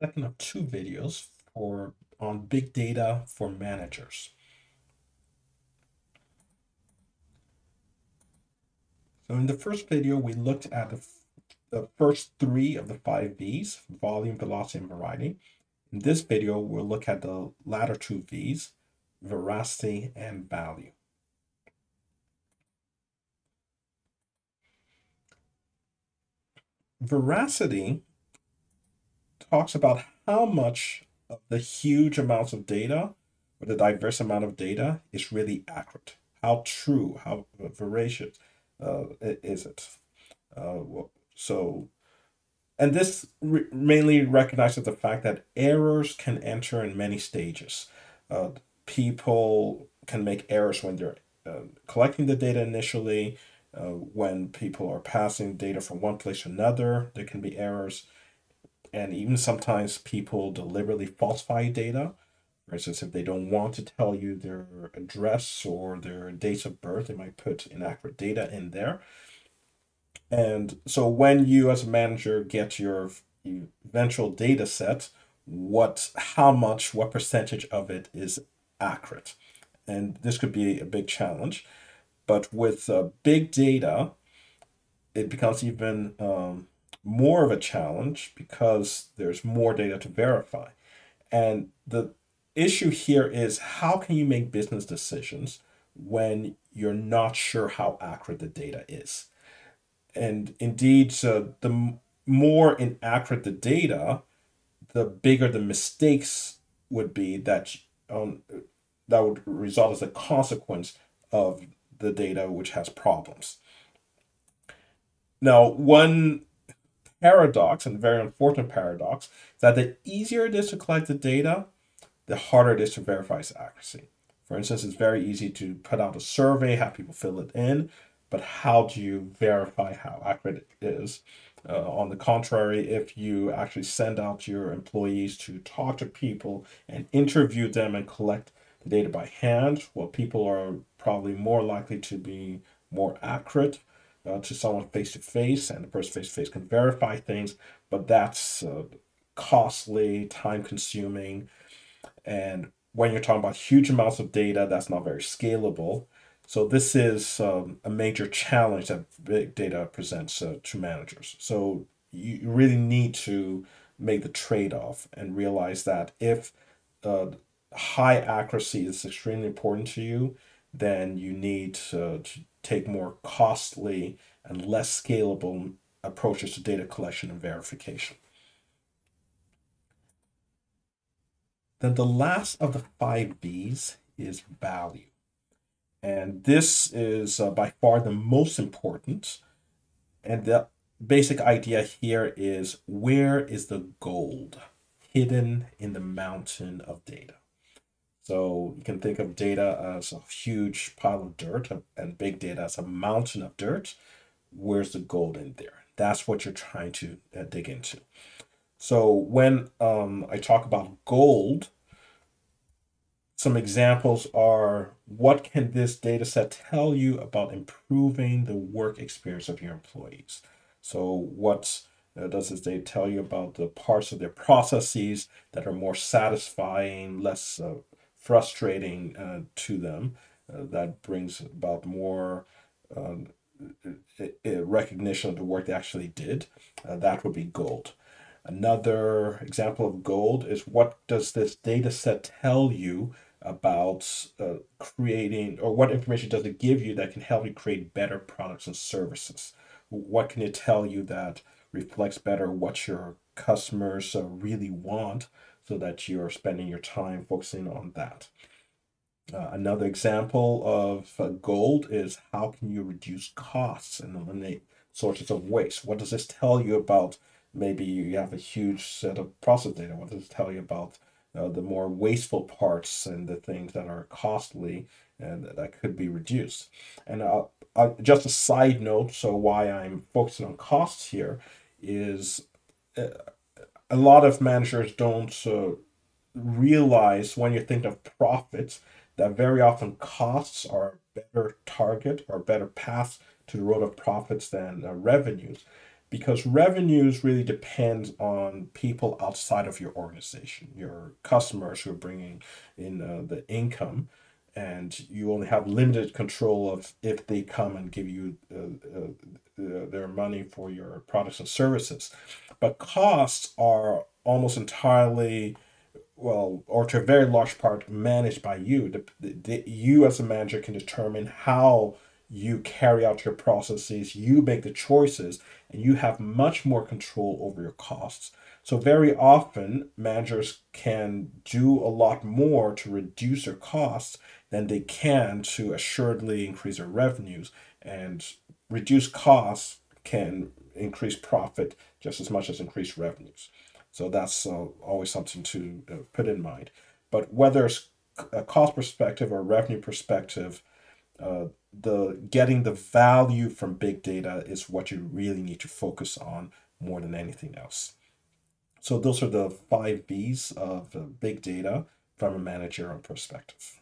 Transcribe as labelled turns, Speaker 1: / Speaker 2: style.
Speaker 1: Second of two videos on big data for managers. So in the first video, we looked at the first three of the five V's: volume, velocity, and variety. In this video, we'll look at the latter two V's: veracity and value. Veracity talks about how much of the huge amounts of data or the diverse amount of data is really accurate. How true, how veracious is it? So, and this mainly recognizes the fact that errors can enter in many stages. Uh, People can make errors when they're collecting the data initially. When people are passing data from one place to another, there can be errors, and even sometimes people deliberately falsify data. For instance, if they don't want to tell you their address or their dates of birth, they might put inaccurate data in there. And so when you as a manager get your eventual data set, what percentage of it is accurate? And this could be a big challenge. But with big data, it becomes even more of a challenge because there's more data to verify. And the issue here is, how can you make business decisions when you're not sure how accurate the data is? And indeed, so the more inaccurate the data, the bigger the mistakes would be um, that would result as a consequence of the data which has problems. Now, one paradox, and very unfortunate paradox, is that the easier it is to collect the data, the harder it is to verify its accuracy. For instance, it's very easy to put out a survey, have people fill it in, but how do you verify how accurate it is? On the contrary, if you actually send out your employees to talk to people and interview them and collect the data by hand, well, people are probably more likely to be more accurate to someone face to face, and the person face to face can verify things, but that's costly, time consuming, and when you're talking about huge amounts of data, that's not very scalable. So this is a major challenge that big data presents to managers. So you really need to make the trade-off and realize that if uh, high accuracy is extremely important to you, then you need to take more costly and less scalable approaches to data collection and verification. Then the last of the five B's is value. And this is by far the most important. And the basic idea here is, where is the gold hidden in the mountain of data? So you can think of data as a huge pile of dirt and big data as a mountain of dirt. Where's the gold in there? That's what you're trying to dig into. So when I talk about gold, some examples are, what can this data set tell you about improving the work experience of your employees? So what does this data tell you about the parts of their processes that are more satisfying, less frustrating to them? That brings about more um, recognition of the work they actually did. That would be gold. Another example of gold is, what does this data set tell you about creating, or what information does it give you that can help you create better products and services? What can it tell you that reflects better what your customers really want, so that you're spending your time focusing on that? Another example of gold is, how can you reduce costs and eliminate sources of waste? What does this tell you about, maybe you have a huge set of process data? What does it tell you about the more wasteful parts and the things that are costly and that could be reduced? And just a side note, so why I'm focusing on costs here is, uh, a lot of managers don't realize, when you're thinking of profits, that very often costs are a better target or better path to the road of profits than revenues. because revenues really depend on people outside of your organization, your customers who are bringing in the income, and you only have limited control of if they come and give you their money for your products and services. But costs are almost entirely, well, or to a very large part, managed by you. You as a manager can determine how you carry out your processes, you make the choices, and you have much more control over your costs. So very often, managers can do a lot more to reduce their costs than they can to assuredly increase their revenues. And reduce costs can increase profit just as much as increase revenues. So that's always something to put in mind. But whether it's a cost perspective or revenue perspective, the getting the value from big data is what you really need to focus on more than anything else. So those are the 5 B's of big data from a managerial perspective.